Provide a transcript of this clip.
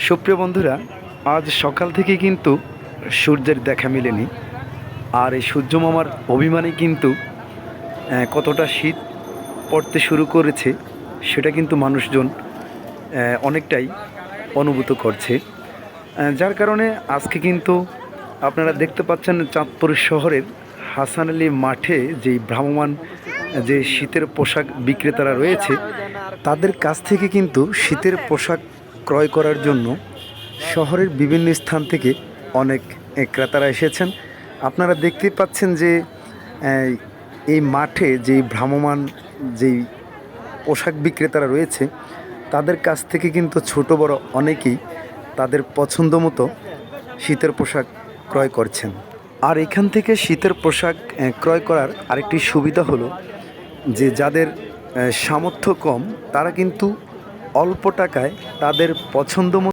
সুপ্রিয় বন্ধুরা, আজ সকাল থেকে কিন্তু সূর্যের দেখা মেলেনি। আর এই সূর্য মামার অভিমানে কিন্তু কতটা শীত পড়তে শুরু করেছে সেটা কিন্তু মানুষজন অনেকটাই অনুভূত করছে। যার কারণে আজকে কিন্তু আপনারা দেখতে পাচ্ছেন চাঁদপুর শহরের হাসান আলী মাঠে যেই ভ্রাম্যমাণ যে শীতের পোশাক বিক্রেতারা রয়েছে তাদের কাছ থেকে কিন্তু শীতের পোশাক ক্রয় করার জন্য শহরের বিভিন্ন স্থান থেকে অনেক ক্রেতারা এসেছেন। আপনারা দেখতে পাচ্ছেন যে এই মাঠে যেই ভ্রাম্যমাণ যেই পোশাক বিক্রেতারা রয়েছে তাদের কাছ থেকে কিন্তু ছোট বড় অনেকেই তাদের পছন্দ মতো শীতের পোশাক ক্রয় করছেন। আর এখান থেকে শীতের পোশাক ক্রয় করার আরেকটি সুবিধা হলো যে যাদের সামর্থ্য কম তারা কিন্তু অল্প টাকায় তাদের পছন্দ